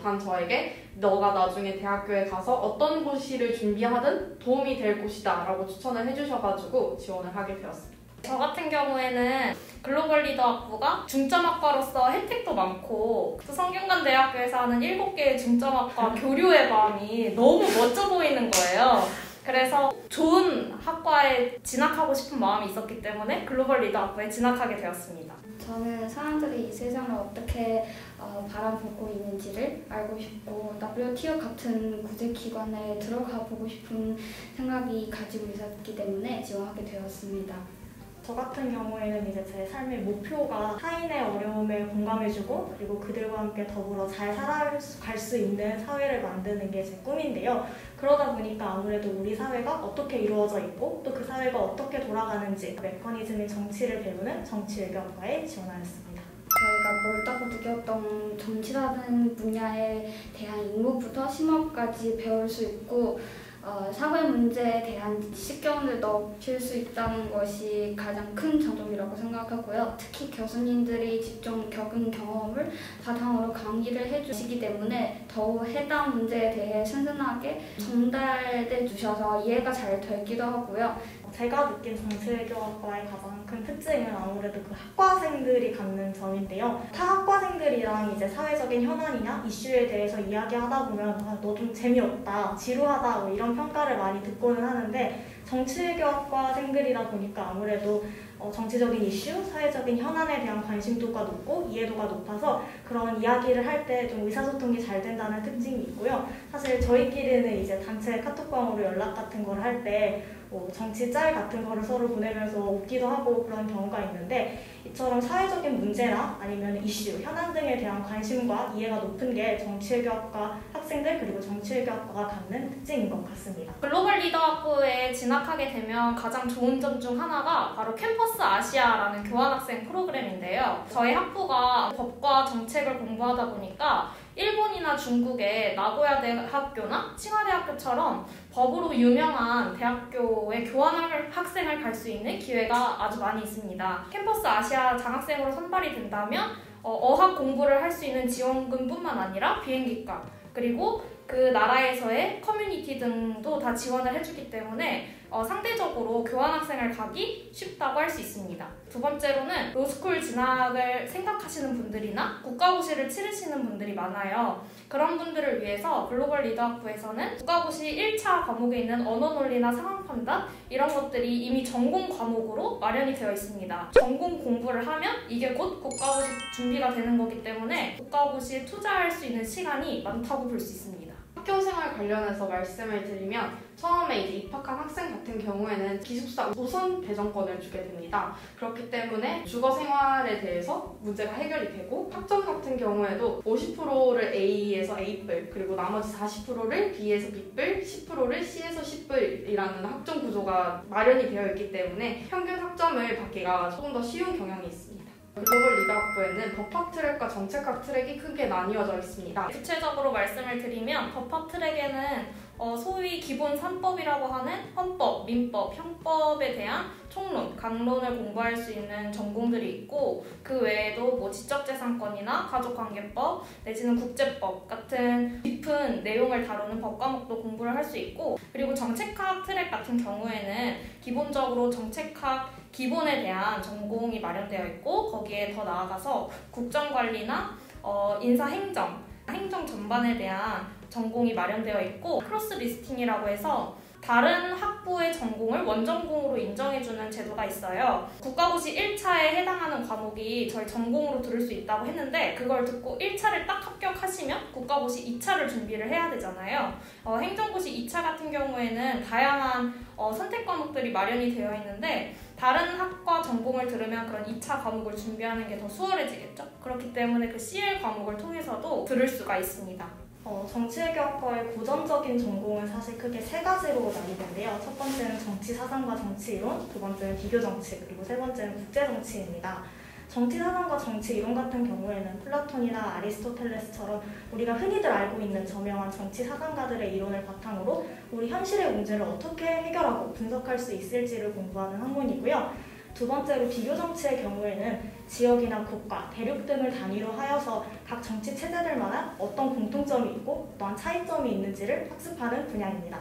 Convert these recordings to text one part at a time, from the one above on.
못한 저에게 너가 나중에 대학교에 가서 어떤 고시를 준비하든 도움이 될 곳이다 라고 추천을 해주셔가지고 지원을 하게 되었습니다. 저 같은 경우에는 글로벌 리더 학부가 중점학과로서 혜택도 많고 또 성균관대학교에서 하는 7개의 중점학과 교류의 마음이 너무 멋져 보이는 거예요. 그래서 좋은 학과에 진학하고 싶은 마음이 있었기 때문에 글로벌 리더 학부에 진학하게 되었습니다. 저는 사람들이 이 세상을 어떻게 바라보고 있는지를 알고 싶고 WTO 같은 국제기관에 들어가 보고 싶은 생각이 가지고 있었기 때문에 지원하게 되었습니다. 저 같은 경우에는 이제 제 삶의 목표가 타인의 어려움에 공감해주고 그리고 그들과 함께 더불어 잘 살아갈 수 있는 사회를 만드는 게 제 꿈인데요. 그러다 보니까 아무래도 우리 사회가 어떻게 이루어져 있고 또 그 사회가 어떻게 돌아가는지 메커니즘인 정치를 배우는 정치외교학과에 지원하였습니다. 저희가 멀다고 느꼈던 정치라는 분야에 대한 인구부터 심화까지 배울 수 있고 사회 문제에 대한 식견을 넓힐 수 있다는 것이 가장 큰 장점이라고 생각하고요. 특히 교수님들이 직접 겪은 경험을 바탕으로 강의를 해주시기 때문에 더욱 해당 문제에 대해 신선하게 전달해 주셔서 이해가 잘 되기도 하고요. 제가 느낀 정치외교학과의 가장 큰 특징은 아무래도 그 학과생들이 갖는 점인데요. 타 학과생들이랑 이제 사회적인 현안이나 이슈에 대해서 이야기하다 보면 너 좀 재미없다, 지루하다 뭐 이런 평가를 많이 듣고는 하는데 정치외교학과생들이다 보니까 아무래도 정치적인 이슈, 사회적인 현안에 대한 관심도가 높고 이해도가 높아서 그런 이야기를 할 때 좀 의사소통이 잘 된다는 특징이 있고요. 사실 저희끼리는 이제 단체 카톡방으로 연락 같은 걸 할 때 정치 짤 같은 거를 서로 보내면서 웃기도 하고 그런 경우가 있는데 이처럼 사회적인 문제나 아니면 이슈, 현안 등에 대한 관심과 이해가 높은 게 정치외교학과 학생들 그리고 정치외교학과가 갖는 특징인 것 같습니다. 글로벌 리더 학부에 진학하게 되면 가장 좋은 점 중 하나가 바로 캠퍼스 아시아라는 교환학생 프로그램인데요. 저희 학부가 법과 정책을 공부하다 보니까 일본이나 중국의 나고야 대학교나 칭화대학교처럼 법으로 유명한 대학교에 교환학생을 갈 수 있는 기회가 아주 많이 있습니다. 캠퍼스 아시아 장학생으로 선발이 된다면 어학 공부를 할 수 있는 지원금뿐만 아니라 비행기값 그리고 그 나라에서의 커뮤니티 등도 다 지원을 해주기 때문에 상대적으로 교환학생을 가기 쉽다고 할 수 있습니다. 두 번째로는 로스쿨 진학을 생각하시는 분들이나 국가고시를 치르시는 분들이 많아요. 그런 분들을 위해서 글로벌 리더 학부에서는 국가고시 1차 과목에 있는 언어 논리나 상황 판단 이런 것들이 이미 전공 과목으로 마련이 되어 있습니다. 전공 공부를 하면 이게 곧 국가고시 준비가 되는 거기 때문에 국가고시에 투자할 수 있는 시간이 많다고 볼 수 있습니다. 학교생활 관련해서 말씀을 드리면 처음에 이제 입학한 학생 같은 경우에는 기숙사 우선 배정권을 주게 됩니다. 그렇기 때문에 주거 생활에 대해서 문제가 해결이 되고 학점 같은 경우에도 50%를 A에서 A뿔 그리고 나머지 40%를 B에서 B뿔, 10%를 C에서 C뿔이라는 학점 구조가 마련이 되어 있기 때문에 평균 학점을 받기가 조금 더 쉬운 경향이 있습니다. 글로벌 리더 학부에는 법학 트랙과 정책학 트랙이 크게 나뉘어져 있습니다. 구체적으로 말씀을 드리면 법학 트랙에는 소위 기본 3법이라고 하는 헌법, 민법, 형법에 대한 총론, 강론을 공부할 수 있는 전공들이 있고 그 외에도 뭐 지적재산권이나 가족관계법 내지는 국제법 같은 깊은 내용을 다루는 법 과목도 공부를 할 수 있고 그리고 정책학 트랙 같은 경우에는 기본적으로 정책학 기본에 대한 전공이 마련되어 있고 거기에 더 나아가서 국정관리나 인사행정, 행정 전반에 대한 전공이 마련되어 있고 크로스 리스팅이라고 해서 다른 학부의 전공을 원전공으로 인정해주는 제도가 있어요. 국가고시 1차에 해당하는 과목이 저희 전공으로 들을 수 있다고 했는데 그걸 듣고 1차를 딱 합격하시면 국가고시 2차를 준비를 해야 되잖아요. 행정고시 2차 같은 경우에는 다양한 선택 과목들이 마련이 되어 있는데 다른 학과 전공을 들으면 그런 2차 과목을 준비하는 게 더 수월해지겠죠? 그렇기 때문에 그 CL 과목을 통해서도 들을 수가 있습니다. 정치외교학과의 고전적인 전공은 사실 크게 3가지로 나뉘는데요. 첫 번째는 정치사상과 정치이론, 두 번째는 비교정치, 그리고 세 번째는 국제정치입니다. 정치사상과 정치이론 같은 경우에는 플라톤이나 아리스토텔레스처럼 우리가 흔히들 알고 있는 저명한 정치사상가들의 이론을 바탕으로 우리 현실의 문제를 어떻게 해결하고 분석할 수 있을지를 공부하는 학문이고요. 두 번째로 비교 정치의 경우에는 지역이나 국가, 대륙 등을 단위로 하여서 각 정치 체제들마다 어떤 공통점이 있고 또한 차이점이 있는지를 학습하는 분야입니다.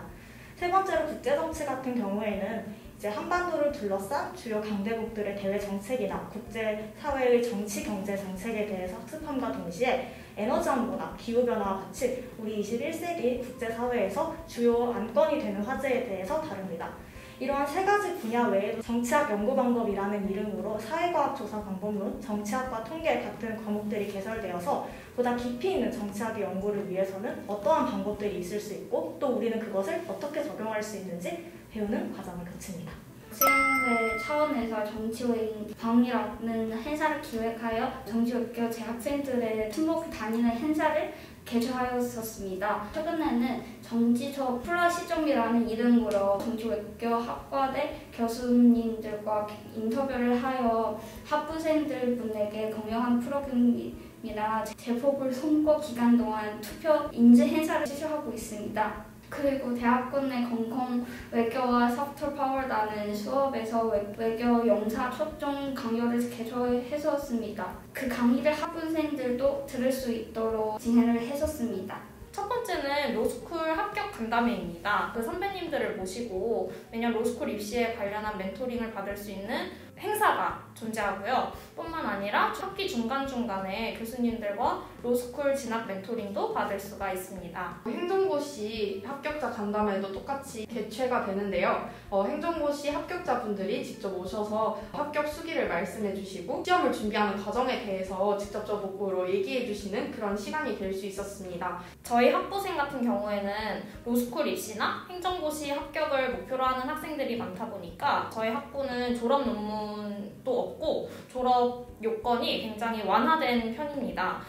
세 번째로 국제 정치 같은 경우에는 이제 한반도를 둘러싼 주요 강대국들의 대외 정책이나 국제 사회의 정치 경제 정책에 대해서 학습함과 동시에 에너지 안보나 기후 변화와 같이 우리 21세기 국제 사회에서 주요 안건이 되는 화제에 대해서 다룹니다. 이러한 세 가지 분야 외에도 정치학 연구 방법이라는 이름으로 사회과학 조사 방법론, 정치학과 통계 같은 과목들이 개설되어서 보다 깊이 있는 정치학의 연구를 위해서는 어떠한 방법들이 있을 수 있고 또 우리는 그것을 어떻게 적용할 수 있는지 배우는 과정을 거칩니다. 학생회 차원에서 정치외인 밤이라는 행사를 기획하여 정치외교 재학생들의 친목 다니는 행사를 개최하였었습니다. 최근에는 정치적 플러시점이라는 이름으로 정치외교 학과대 교수님들과 인터뷰를 하여 학부생들 분에게 공유한 프로그램이나 제폭을 선거 기간 동안 투표 인증 행사를 실시하고 있습니다. 그리고 대학교 내 공공 외교와 소프트 파워라는 수업에서 외교 영사 초청 강연을 개최했었습니다. 그 강의를 학부생들도 들을 수 있도록 진행을 했었습니다. 첫 번째는 로스쿨 합격 간담회입니다. 그 선배님들을 모시고 매년 로스쿨 입시에 관련한 멘토링을 받을 수 있는 행사가 존재하고요. 뿐만 아니라 학기 중간중간에 교수님들과 로스쿨 진학 멘토링도 받을 수가 있습니다. 행정고시 합격자 간담회도 똑같이 개최가 되는데요. 행정고시 합격자분들이 직접 오셔서 합격 수기를 말씀해 주시고 시험을 준비하는 과정에 대해서 직접적으로 얘기해 주시는 그런 시간이 될 수 있었습니다. 저희 학부생 같은 경우에는 로스쿨 입시나 행정고시 합격을 목표로 하는 학생들이 많다 보니까 저희 학부는 졸업 논문도 없고 졸업 요건이 굉장히 완화된 편입니다.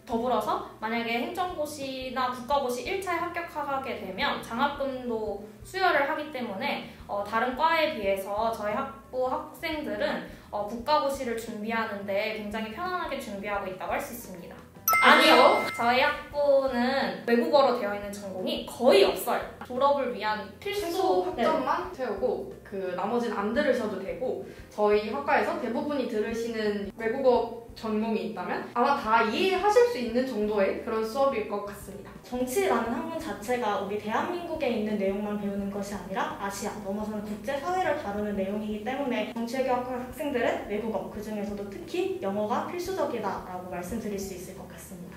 더불어서 만약에 행정고시나 국가고시 1차에 합격하게 되면 장학금도 수여를 하기 때문에 다른 과에 비해서 저희 학부 학생들은 국가고시를 준비하는데 굉장히 편안하게 준비하고 있다고 할 수 있습니다. 아니요. 저희 학부는 외국어로 되어 있는 전공이 거의 없어요. 졸업을 위한 최소 학점만 채우고 나머지는 안 들으셔도 되고 저희 학과에서 대부분이 들으시는 외국어 전공이 있다면 아마 다 이해하실 수 있는 정도의 그런 수업일 것 같습니다. 정치라는 학문 자체가 우리 대한민국에 있는 내용만 배우는 것이 아니라 아시아 넘어서는 국제사회를 다루는 내용이기 때문에 정치외교학과 학생들은 외국어, 그 중에서도 특히 영어가 필수적이다라고 말씀드릴 수 있을 것 같습니다.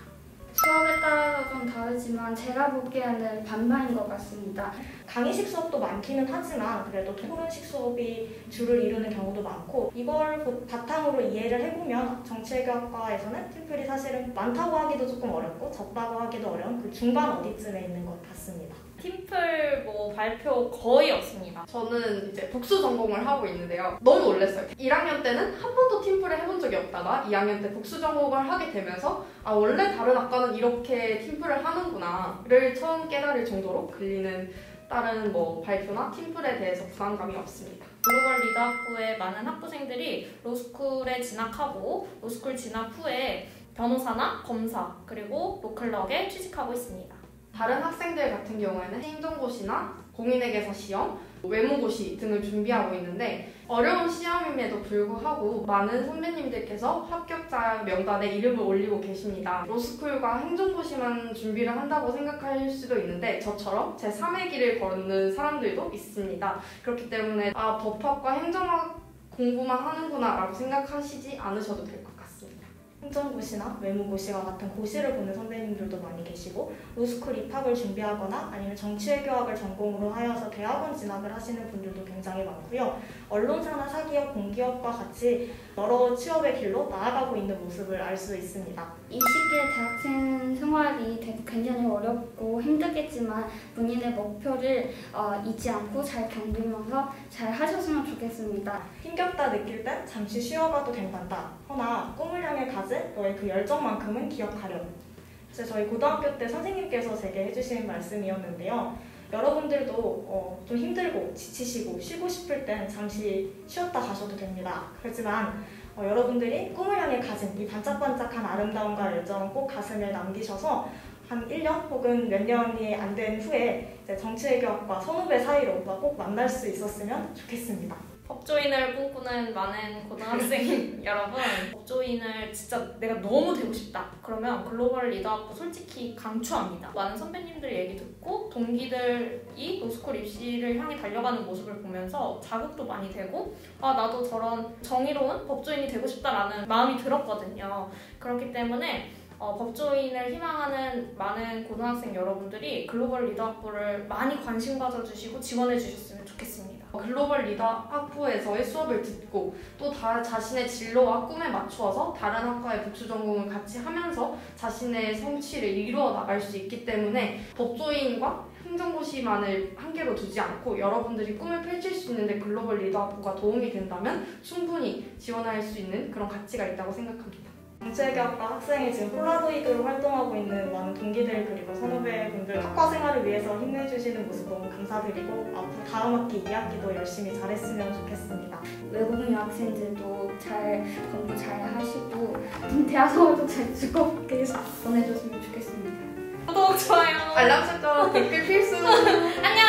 수업에 따라서 좀 다르지만 제가 보기에는 반반인 것 같습니다. 강의식 수업도 많기는 하지만 그래도 토론식 수업이 주를 이루는 경우도 많고 이걸 바탕으로 이해를 해보면 정치외교학과에서는 팀플이 사실은 많다고 하기도 조금 어렵고 적다고 하기도 어려운 그 중간 어디쯤에 있는 것 같습니다. 팀플 발표 거의 없습니다. 저는 이제 복수 전공을 하고 있는데요. 너무 놀랐어요. 1학년 때는 한 번도 팀플을 해본 적이 없다가 2학년 때 복수 전공을 하게 되면서 원래 다른 학과는 이렇게 팀플을 하는구나를 처음 깨달을 정도로 걸리는 다른 발표나 팀플에 대해서 부담감이 없습니다. 글로벌 리더 학부의 많은 학부생들이 로스쿨에 진학하고 로스쿨 진학 후에 변호사나 검사 그리고 로클럭에 취직하고 있습니다. 다른 학생들 같은 경우에는 행정고시나 공인회계사 시험, 외무고시 등을 준비하고 있는데 어려운 시험임에도 불구하고 많은 선배님들께서 합격자 명단에 이름을 올리고 계십니다. 로스쿨과 행정고시만 준비를 한다고 생각할 수도 있는데 저처럼 제3의 길을 걷는 사람들도 있습니다. 그렇기 때문에 법학과 행정학 공부만 하는구나 라고 생각하시지 않으셔도 될 것 같습니다. 행정고시나 외무고시와 같은 고시를 보는 선배님들도 많이 계시고 로스쿨 입학을 준비하거나 아니면 정치외교학을 전공으로 하여서 대학원 진학을 하시는 분들도 굉장히 많고요. 언론사나 사기업, 공기업과 같이 여러 취업의 길로 나아가고 있는 모습을 알 수 있습니다. 이 시기에 대학생 생활이 되게 굉장히 어렵고 힘들겠지만 본인의 목표를 잊지 않고 잘 견디면서 잘 하셨으면 좋겠습니다. 힘겹다 느낄 땐 잠시 쉬어가도 된단다. 허나 꿈을 향해 가진 너의 그 열정만큼은 기억하렴. 그래서 저희 고등학교 때 선생님께서 제게 해주신 말씀이었는데요. 여러분들도 좀 힘들고 지치시고 쉬고 싶을 땐 잠시 쉬었다 가셔도 됩니다. 그렇지만 여러분들이 꿈을 향해 가진 이 반짝반짝한 아름다움과 열정을 꼭 가슴에 남기셔서 한 1년 혹은 몇 년이 안 된 후에 정치외교학과 선후배 사이로 꼭 만날 수 있었으면 좋겠습니다. 법조인을 꿈꾸는 많은 고등학생 여러분, 법조인을 진짜 내가 너무 되고 싶다 그러면 글로벌 리더학부 솔직히 강추합니다. 많은 선배님들 얘기 듣고 동기들이 로스쿨 입시를 향해 달려가는 모습을 보면서 자극도 많이 되고 아 나도 저런 정의로운 법조인이 되고 싶다라는 마음이 들었거든요. 그렇기 때문에 법조인을 희망하는 많은 고등학생 여러분들이 글로벌 리더 학부를 많이 관심 가져주시고 지원해 주셨으면 좋겠습니다. 글로벌 리더 학부에서의 수업을 듣고 또 자신의 진로와 꿈에 맞추어서 다른 학과의 복수 전공을 같이 하면서 자신의 성취를 이루어 나갈 수 있기 때문에 법조인과 행정고시만을 한계로 두지 않고 여러분들이 꿈을 펼칠 수 있는데 글로벌 리더 학부가 도움이 된다면 충분히 지원할 수 있는 그런 가치가 있다고 생각합니다. 정치외교학과 학생이 지금 폴라로이드로 활동하고 있는 많은 동기들 그리고 선후배분들 학과 생활을 위해서 힘내주시는 모습 너무 감사드리고 앞으로 다음 학기 2학기도 열심히 잘했으면 좋겠습니다. 외국인 유학생들도 잘 공부 잘 하시고 대학 생활도 잘 즐겁게 보내줬으면 좋겠습니다. 구독, 좋아요, 알람 설정, 댓글 필수. 안녕.